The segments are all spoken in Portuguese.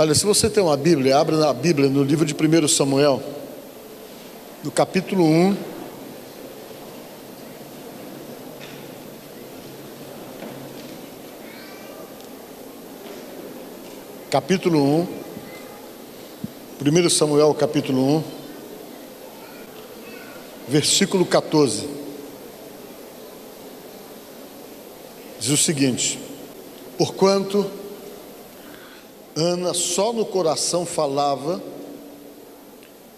Olha, se você tem uma Bíblia, abra na Bíblia no livro de 1 Samuel, no capítulo 1. Capítulo 1. 1 Samuel, capítulo 1, versículo 14. Diz o seguinte: porquanto Ana só no coração falava,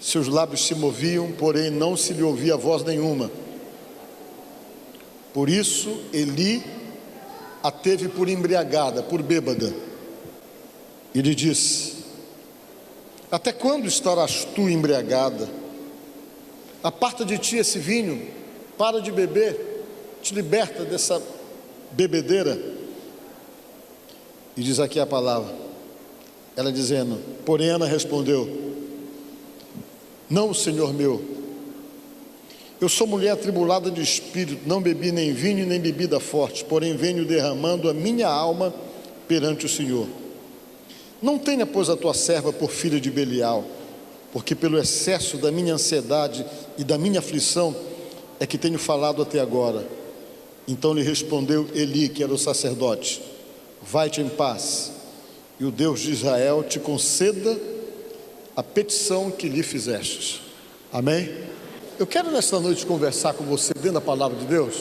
seus lábios se moviam, porém não se lhe ouvia voz nenhuma. Por isso Eli a teve por embriagada, por bêbada, e lhe disse: até quando estarás tu embriagada? Aparta de ti esse vinho, para de beber, te liberta dessa bebedeira. E diz aqui a palavra, ela dizendo, porém Ana respondeu: não, Senhor meu, eu sou mulher atribulada de espírito, não bebi nem vinho nem bebida forte, porém venho derramando a minha alma perante o Senhor. Não tenha, pois, a tua serva por filha de Belial, porque pelo excesso da minha ansiedade e da minha aflição é que tenho falado até agora. Então lhe respondeu Eli, que era o sacerdote: vai-te em paz, e o Deus de Israel te conceda a petição que lhe fizestes. Amém? Eu quero nesta noite conversar com você dentro da palavra de Deus.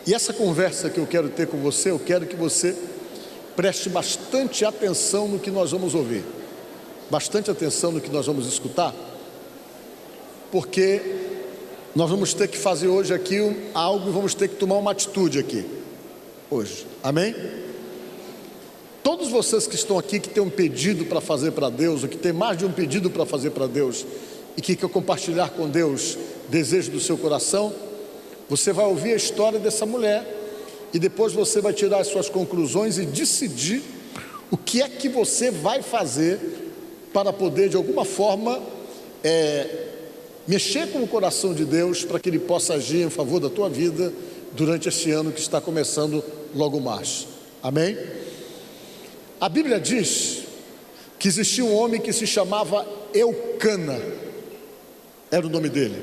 E essa conversa que eu quero ter com você, eu quero que você preste bastante atenção no que nós vamos ouvir, bastante atenção no que nós vamos escutar, porque nós vamos ter que fazer hoje aqui algo e vamos ter que tomar uma atitude aqui hoje. Amém? Todos vocês que estão aqui, que têm um pedido para fazer para Deus, ou que tem mais de um pedido para fazer para Deus, e que quer compartilhar com Deus desejo do seu coração, você vai ouvir a história dessa mulher, e depois você vai tirar as suas conclusões e decidir o que é que você vai fazer para poder de alguma forma mexer com o coração de Deus, para que Ele possa agir em favor da tua vida durante este ano que está começando logo mais. Amém? A Bíblia diz que existia um homem que se chamava Eucana, era o nome dele.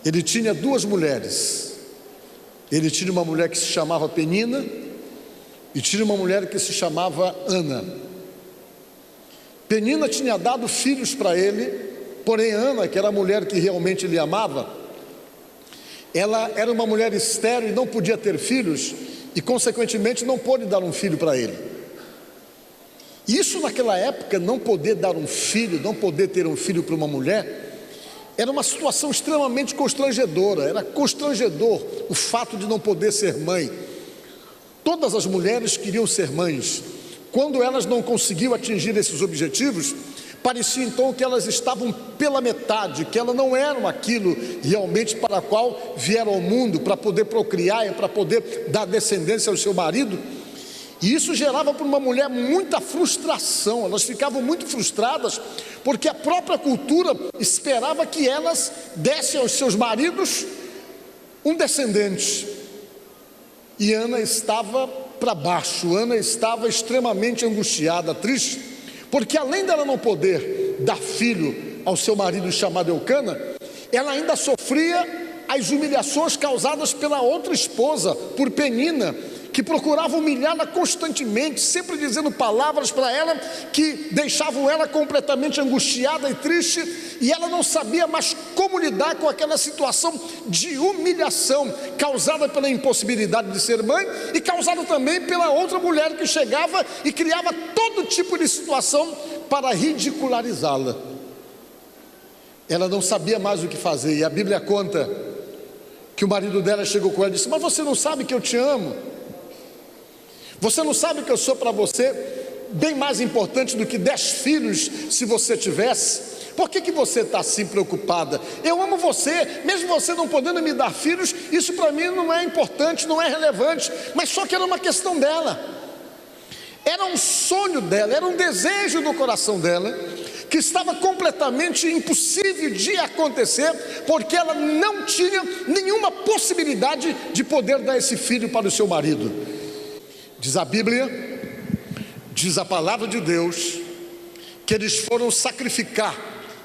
Ele tinha duas mulheres. Ele tinha uma mulher que se chamava Penina e tinha uma mulher que se chamava Ana. Penina tinha dado filhos para ele, porém Ana, que era a mulher que realmente ele amava, ela era uma mulher estéril e não podia ter filhos, e consequentemente não pôde dar um filho para ele. Isso naquela época, não poder dar um filho, não poder ter um filho para uma mulher, era uma situação extremamente constrangedora. Era constrangedor o fato de não poder ser mãe. Todas as mulheres queriam ser mães. Quando elas não conseguiam atingir esses objetivos, parecia então que elas estavam pela metade, que elas não eram aquilo realmente para a qual vieram ao mundo, para poder procriar e para poder dar descendência ao seu marido. E isso gerava para uma mulher muita frustração. Elas ficavam muito frustradas, porque a própria cultura esperava que elas dessem aos seus maridos um descendente. E Ana estava para baixo, Ana estava extremamente angustiada, triste, porque além dela não poder dar filho ao seu marido chamado Eucana, ela ainda sofria as humilhações causadas pela outra esposa, por Penina, que procurava humilhá-la constantemente, sempre dizendo palavras para ela que deixavam ela completamente angustiada e triste, e ela não sabia mais como lidar com aquela situação de humilhação causada pela impossibilidade de ser mãe e causada também pela outra mulher que chegava e criava todo tipo de situação para ridicularizá-la. Ela não sabia mais o que fazer, e a Bíblia conta que o marido dela chegou com ela e disse: mas você não sabe que eu te amo? Você não sabe que eu sou para você bem mais importante do que 10 filhos se você tivesse? Por que você está assim preocupada? Eu amo você, mesmo você não podendo me dar filhos, isso para mim não é importante, não é relevante. Mas só que era uma questão dela, era um sonho dela, era um desejo do coração dela, que estava completamente impossível de acontecer, porque ela não tinha nenhuma possibilidade de poder dar esse filho para o seu marido. Diz a Bíblia, Diz a palavra de Deus que eles foram sacrificar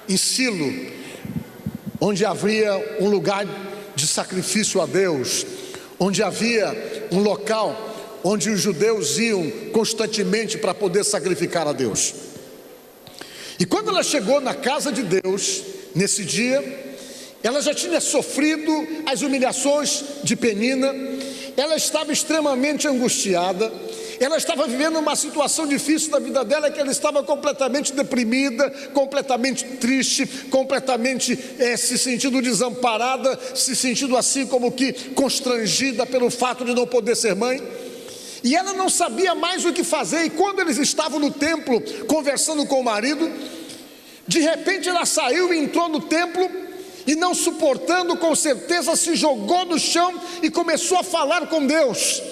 em Silo, onde havia um lugar de sacrifício a Deus, onde havia um local onde os judeus iam constantemente para poder sacrificar a Deus. E quando ela chegou na casa de Deus, nesse dia, ela já tinha sofrido as humilhações de Penina, ela estava extremamente angustiada, ela estava vivendo uma situação difícil na vida dela, que ela estava completamente deprimida, completamente triste, completamente se sentindo desamparada, se sentindo assim como que constrangida pelo fato de não poder ser mãe. E ela não sabia mais o que fazer. E quando eles estavam no templo conversando com o marido, de repente ela saiu e entrou no templo, e não suportando, com certeza se jogou no chão e começou a falar com Deus.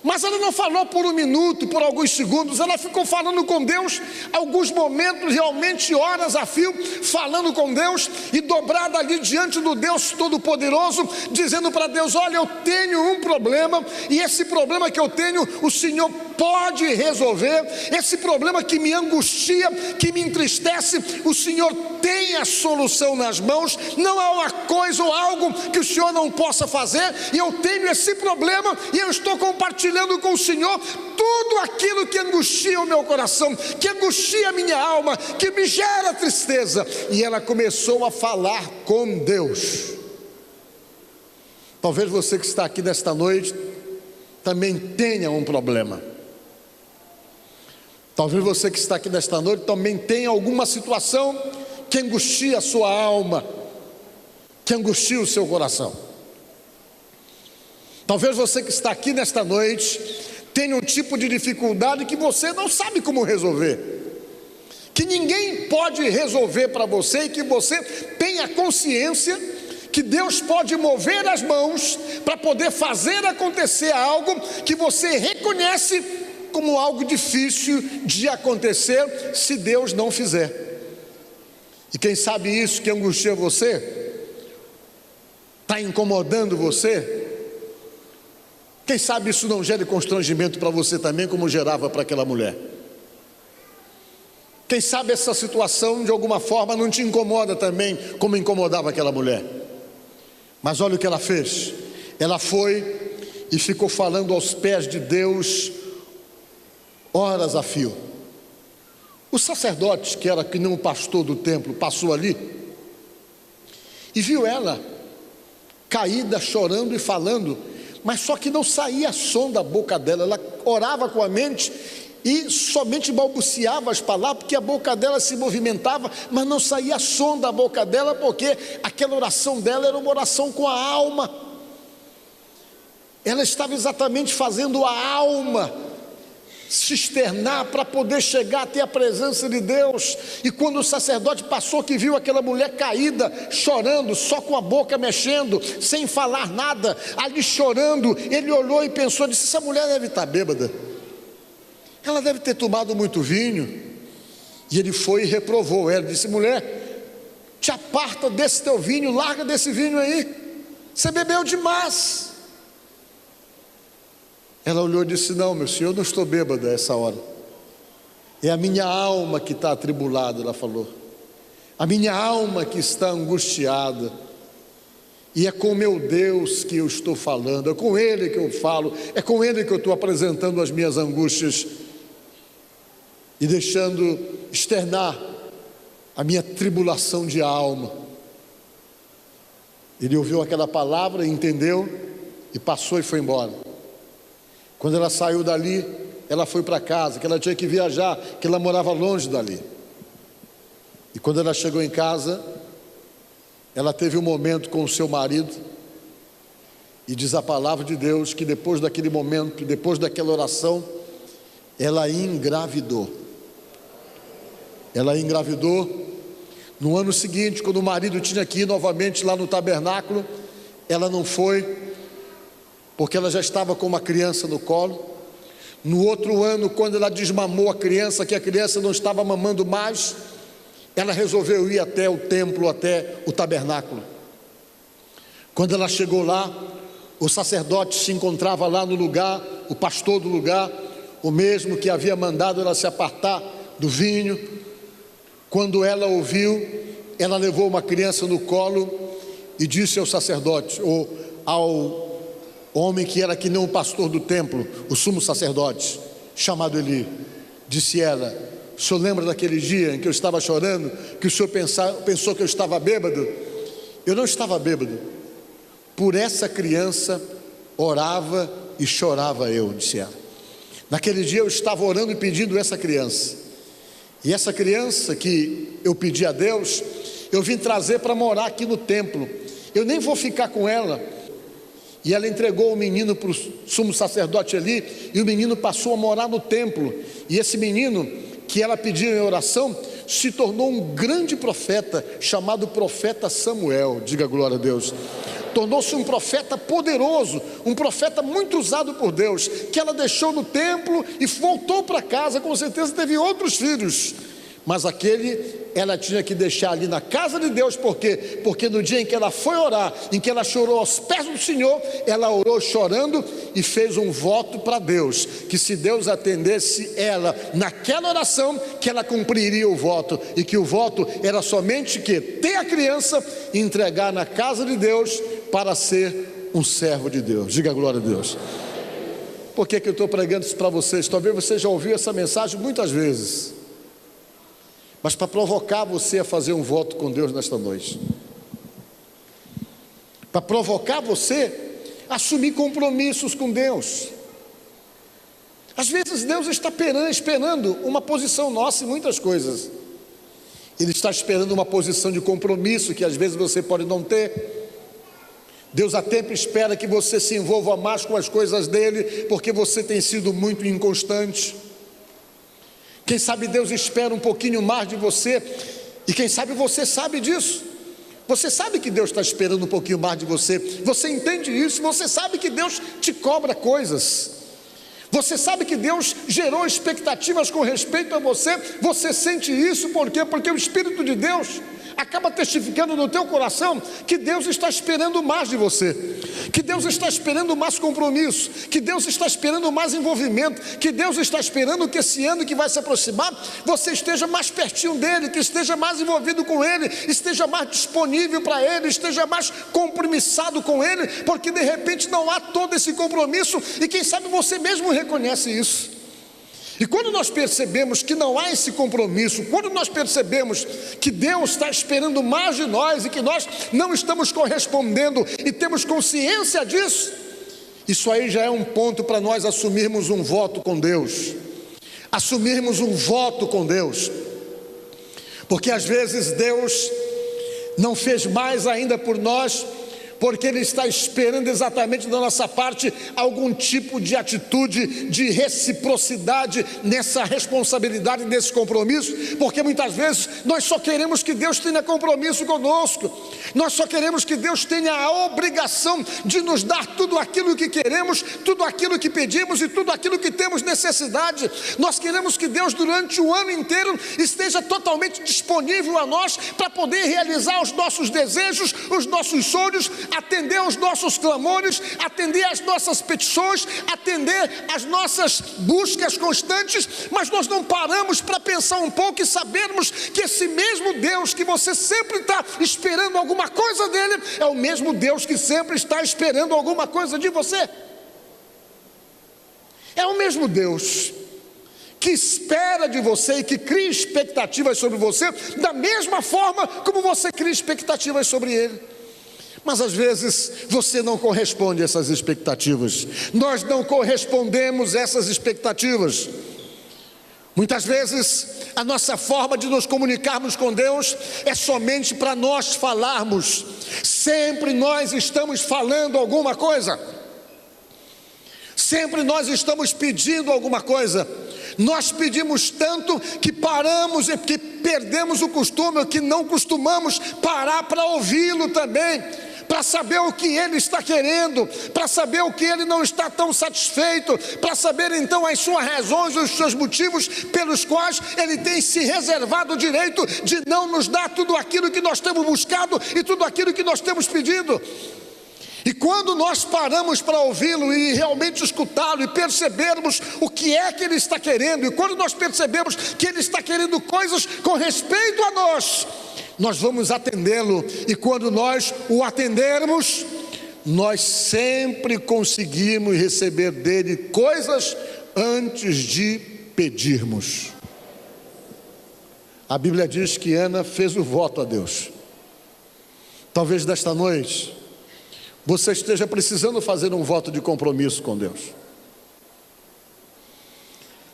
Mas ela não falou por um minuto, por alguns segundos, ela ficou falando com Deus alguns momentos, realmente horas a fio, falando com Deus, e dobrada ali diante do Deus Todo-Poderoso, dizendo para Deus: olha, eu tenho um problema, e esse problema que eu tenho, o Senhor pode resolver. Esse problema que me angustia, que me entristece, o Senhor tem a solução nas mãos. Não há uma coisa ou algo que o Senhor não possa fazer, e eu tenho esse problema, e eu estou compartilhando com o Senhor tudo aquilo que angustia o meu coração, que angustia a minha alma, que me gera tristeza. E ela começou a falar com Deus. Talvez você que está aqui nesta noite também tenha um problema. Talvez você que está aqui nesta noite também tenha alguma situação que angustia a sua alma, que angustia o seu coração. Talvez você que está aqui nesta noite tenha um tipo de dificuldade que você não sabe como resolver, que ninguém pode resolver para você, e que você tenha consciência que Deus pode mover as mãos para poder fazer acontecer algo que você reconhece como algo difícil de acontecer se Deus não fizer. E quem sabe isso que angustia você, está incomodando você, quem sabe isso não gere constrangimento para você também, como gerava para aquela mulher. Quem sabe essa situação de alguma forma não te incomoda também, como incomodava aquela mulher. Mas olha o que ela fez. Ela foi e ficou falando aos pés de Deus horas a fio. O sacerdote, que era que nem o pastor do templo, passou ali e viu ela caída, chorando e falando, mas só que não saía som da boca dela. Ela orava com a mente e somente balbuciava as palavras, porque a boca dela se movimentava, mas não saía som da boca dela, porque aquela oração dela era uma oração com a alma. Ela estava exatamente fazendo a alma se externar para poder chegar até a presença de Deus. E quando o sacerdote passou, que viu aquela mulher caída, chorando, só com a boca mexendo, sem falar nada, ali chorando, ele olhou e pensou, disse: essa mulher deve estar bêbada, ela deve ter tomado muito vinho. E ele foi e reprovou ela, disse: mulher, te aparta desse teu vinho, larga desse vinho aí, você bebeu demais. Ela olhou e disse: não, meu senhor, eu não estou bêbada a essa hora, é a minha alma que está atribulada. Ela falou: a minha alma que está angustiada, e é com meu Deus que eu estou falando, é com Ele que eu falo, é com Ele que eu estou apresentando as minhas angústias, e deixando externar a minha tribulação de alma. Ele ouviu aquela palavra, entendeu, e passou e foi embora. Quando ela saiu dali, ela foi para casa, que ela tinha que viajar, que ela morava longe dali. E quando ela chegou em casa, ela teve um momento com o seu marido, e diz a palavra de Deus que depois daquele momento, depois daquela oração, ela engravidou. Ela engravidou. No ano seguinte, quando o marido tinha que ir novamente lá no tabernáculo, ela não foi, porque ela já estava com uma criança no colo. No outro ano, quando ela desmamou a criança, que a criança não estava mamando mais, ela resolveu ir até o templo, até o tabernáculo. Quando ela chegou lá, o sacerdote se encontrava lá no lugar, o pastor do lugar, o mesmo que havia mandado ela se apartar do vinho, quando ela ouviu, ela levou uma criança no colo e disse ao sacerdote, ou ao homem que era que nem o pastor do templo, o sumo sacerdote, chamado Eli, disse ela: o senhor lembra daquele dia em que eu estava chorando, que o senhor pensou que eu estava bêbado? Eu não estava bêbado, por essa criança orava e chorava eu, disse ela. Naquele dia eu estava orando e pedindo essa criança, e essa criança que eu pedi a Deus, eu vim trazer para morar aqui no templo. Eu nem vou ficar com ela. E ela entregou o menino para o sumo sacerdote Eli, e o menino passou a morar no templo. E esse menino que ela pediu em oração se tornou um grande profeta, chamado profeta Samuel. Diga glória a Deus. Tornou-se um profeta poderoso, um profeta muito usado por Deus, que ela deixou no templo e voltou para casa. Com certeza teve outros filhos, mas aquele ela tinha que deixar ali na casa de Deus. Por quê? Porque no dia em que ela foi orar, em que ela chorou aos pés do Senhor, ela orou chorando e fez um voto para Deus, que se Deus atendesse ela naquela oração, que ela cumpriria o voto, e que o voto era somente que ter a criança e entregar na casa de Deus para ser um servo de Deus. Diga glória a Deus. Por que eu estou pregando isso para vocês? Talvez você já ouviu essa mensagem muitas vezes, mas para provocar você a fazer um voto com Deus nesta noite, para provocar você a assumir compromissos com Deus. Às vezes Deus está esperando uma posição nossa em muitas coisas. Ele está esperando uma posição de compromisso que às vezes você pode não ter. Deus há tempo espera que você se envolva mais com as coisas dele, porque você tem sido muito inconstante. Quem sabe Deus espera um pouquinho mais de você, e quem sabe você sabe disso. Você sabe que Deus está esperando um pouquinho mais de você, você entende isso, você sabe que Deus te cobra coisas, você sabe que Deus gerou expectativas com respeito a você, você sente isso. Por quê? Porque o Espírito de Deus acaba testificando no teu coração que Deus está esperando mais de você, que Deus está esperando mais compromisso, que Deus está esperando mais envolvimento, que Deus está esperando que esse ano que vai se aproximar, você esteja mais pertinho dele, que esteja mais envolvido com ele, esteja mais disponível para ele, esteja mais compromissado com ele, porque de repente não há todo esse compromisso, e quem sabe você mesmo reconhece isso. E quando nós percebemos que não há esse compromisso, quando nós percebemos que Deus está esperando mais de nós e que nós não estamos correspondendo e temos consciência disso, isso aí já é um ponto para nós assumirmos um voto com Deus. Assumirmos um voto com Deus, porque às vezes Deus não fez mais ainda por nós, porque Ele está esperando exatamente da nossa parte algum tipo de atitude de reciprocidade nessa responsabilidade, nesse compromisso, porque muitas vezes nós só queremos que Deus tenha compromisso conosco, nós só queremos que Deus tenha a obrigação de nos dar tudo aquilo que queremos, tudo aquilo que pedimos e tudo aquilo que temos necessidade. Nós queremos que Deus durante o ano inteiro esteja totalmente disponível a nós para poder realizar os nossos desejos, os nossos sonhos, atender aos nossos clamores, atender às nossas petições, atender às nossas buscas constantes, mas nós não paramos para pensar um pouco e sabermos que esse mesmo Deus que você sempre está esperando alguma coisa dele, é o mesmo Deus que sempre está esperando alguma coisa de você. É o mesmo Deus que espera de você e que cria expectativas sobre você, da mesma forma como você cria expectativas sobre ele. Mas às vezes você não corresponde a essas expectativas, nós não correspondemos a essas expectativas. Muitas vezes a nossa forma de nos comunicarmos com Deus é somente para nós falarmos. Sempre nós estamos falando alguma coisa, sempre nós estamos pedindo alguma coisa. Nós pedimos tanto que paramos e que perdemos o costume, que não costumamos parar para ouvi-lo também, para saber o que ele está querendo, para saber o que ele não está tão satisfeito, para saber então as suas razões, os seus motivos pelos quais ele tem se reservado o direito de não nos dar tudo aquilo que nós temos buscado e tudo aquilo que nós temos pedido. E quando nós paramos para ouvi-lo e realmente escutá-lo e percebermos o que é que ele está querendo, e quando nós percebemos que ele está querendo coisas com respeito a nós, nós vamos atendê-lo, e quando nós o atendermos, nós sempre conseguimos receber dele coisas antes de pedirmos. A Bíblia diz que Ana fez o voto a Deus. Talvez desta noite você esteja precisando fazer um voto de compromisso com Deus.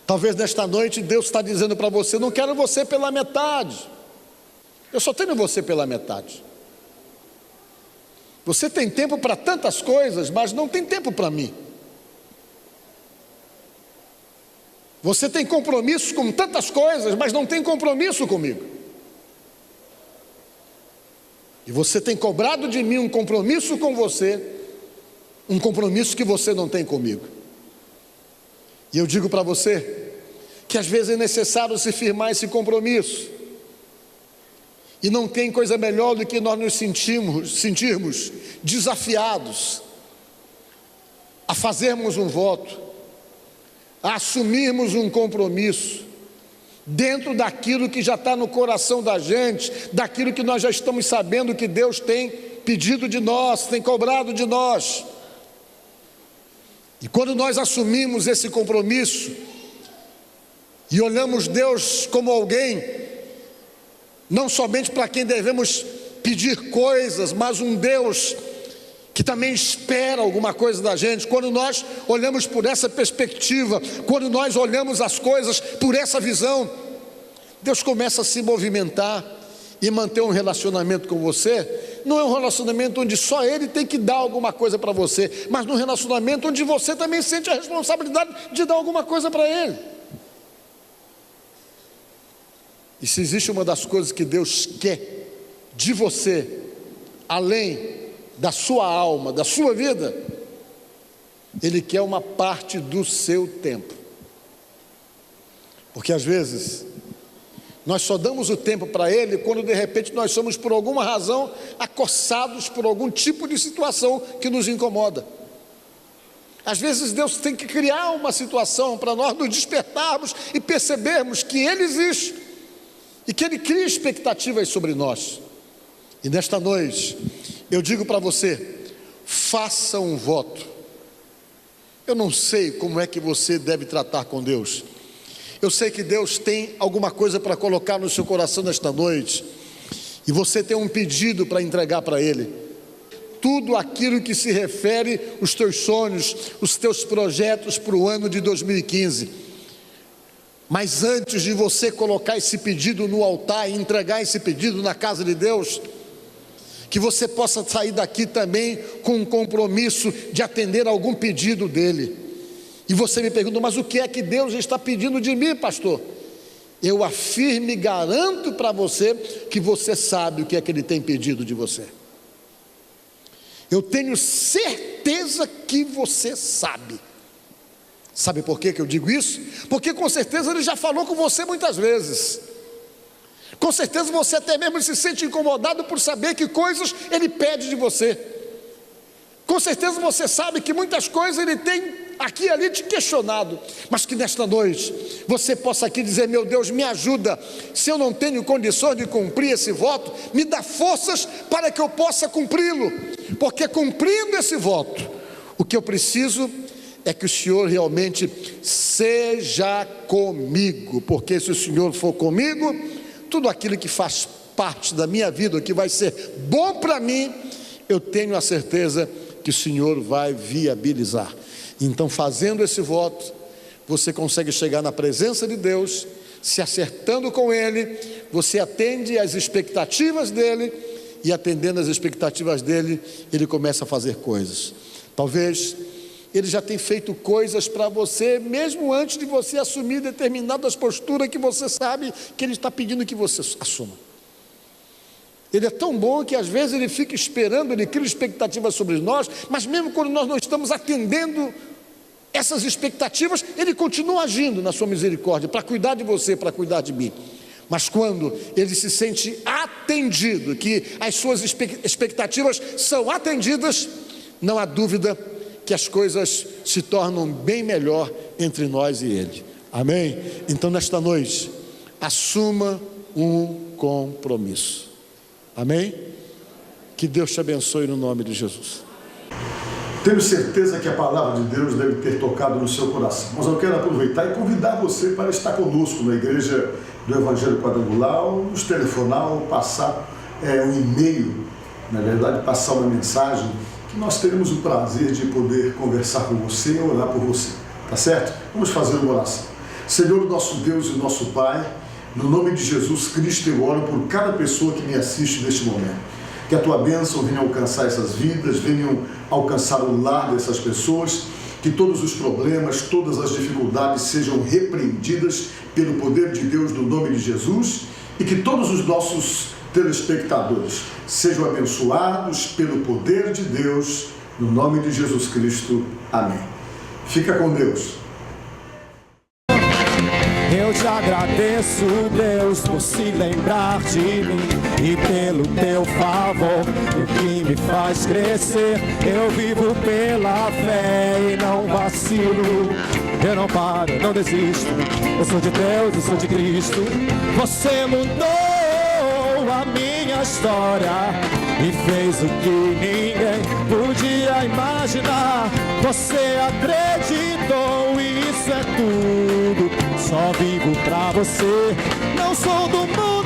Talvez nesta noite Deus está dizendo para você: não quero você pela metade, eu só tenho você pela metade. Você tem tempo para tantas coisas, mas não tem tempo para mim. Você tem compromisso com tantas coisas, mas não tem compromisso comigo. E você tem cobrado de mim um compromisso com você, um compromisso que você não tem comigo. E eu digo para você que às vezes é necessário se firmar esse compromisso. E não tem coisa melhor do que nós nos sentirmos desafiados a fazermos um voto, a assumirmos um compromisso, dentro daquilo que já está no coração da gente, daquilo que nós já estamos sabendo que Deus tem pedido de nós, tem cobrado de nós. E quando nós assumimos esse compromisso, e olhamos Deus como alguém, não somente para quem devemos pedir coisas, mas um Deus que também espera alguma coisa da gente. Quando nós olhamos por essa perspectiva, quando nós olhamos as coisas por essa visão, Deus começa a se movimentar e manter um relacionamento com você. Não é um relacionamento onde só Ele tem que dar alguma coisa para você, mas num relacionamento onde você também sente a responsabilidade de dar alguma coisa para Ele. E se existe uma das coisas que Deus quer de você, além da sua alma, da sua vida, Ele quer uma parte do seu tempo. Porque às vezes nós só damos o tempo para Ele quando de repente nós somos por alguma razão acossados por algum tipo de situação que nos incomoda. Às vezes Deus tem que criar uma situação para nós nos despertarmos e percebermos que Ele existe e que Ele cria expectativas sobre nós. E nesta noite eu digo para você: faça um voto. Eu não sei como é que você deve tratar com Deus. Eu sei que Deus tem alguma coisa para colocar no seu coração nesta noite, e você tem um pedido para entregar para Ele. Tudo aquilo que se refere aos teus sonhos, os teus projetos para o ano de 2015. Mas antes de você colocar esse pedido no altar e entregar esse pedido na casa de Deus, que você possa sair daqui também com um compromisso de atender a algum pedido dEle. E você me pergunta: mas o que é que Deus está pedindo de mim, pastor? Eu afirmo e garanto para você que você sabe o que é que Ele tem pedido de você. Eu tenho certeza que você sabe. Sabe por que eu digo isso? Porque com certeza Ele já falou com você muitas vezes. Com certeza você até mesmo se sente incomodado por saber que coisas Ele pede de você. Com certeza você sabe que muitas coisas Ele tem aqui e ali te questionado, mas que nesta noite você possa aqui dizer: meu Deus, me ajuda. Se eu não tenho condições de cumprir esse voto, me dá forças para que eu possa cumpri-lo, porque cumprindo esse voto, o que eu preciso é que o Senhor realmente seja comigo, porque se o Senhor for comigo, tudo aquilo que faz parte da minha vida, que vai ser bom para mim, eu tenho a certeza que o Senhor vai viabilizar. Então, fazendo esse voto, você consegue chegar na presença de Deus, se acertando com Ele, você atende às expectativas dEle, e atendendo às expectativas dEle, Ele começa a fazer coisas. Talvez Ele já tenha feito coisas para você, mesmo antes de você assumir determinadas posturas que você sabe que Ele está pedindo que você assuma. Ele é tão bom que às vezes Ele fica esperando, Ele cria expectativas sobre nós, mas mesmo quando nós não estamos atendendo essas expectativas, Ele continua agindo na sua misericórdia, para cuidar de você, para cuidar de mim. Mas quando Ele se sente atendido, que as suas expectativas são atendidas, não há dúvida que as coisas se tornam bem melhor entre nós e Ele. Amém? Então, nesta noite, assuma um compromisso. Amém? Que Deus te abençoe no nome de Jesus. Tenho certeza que a palavra de Deus deve ter tocado no seu coração. Mas eu quero aproveitar e convidar você para estar conosco na Igreja do Evangelho Quadrangular, ou nos telefonar, ou passar um e-mail, na verdade, passar uma mensagem, que nós teremos o prazer de poder conversar com você e orar por você. Tá certo? Vamos fazer uma oração. Senhor, nosso Deus e nosso Pai, no nome de Jesus Cristo, eu oro por cada pessoa que me assiste neste momento. Que a tua bênção venha alcançar essas vidas, venham alcançar o lar dessas pessoas, que todos os problemas, todas as dificuldades sejam repreendidas pelo poder de Deus no nome de Jesus, e que todos os nossos telespectadores sejam abençoados pelo poder de Deus, no nome de Jesus Cristo. Amém. Fica com Deus. Eu te agradeço, Deus, por se lembrar de mim e pelo teu favor, o que me faz crescer. Eu vivo pela fé e não vacilo. Eu não paro, não desisto. Eu sou de Deus, eu sou de Cristo. Você mudou a minha história e fez o que ninguém podia imaginar. Você acreditou e isso é tudo. Só vivo pra você, não sou do mundo.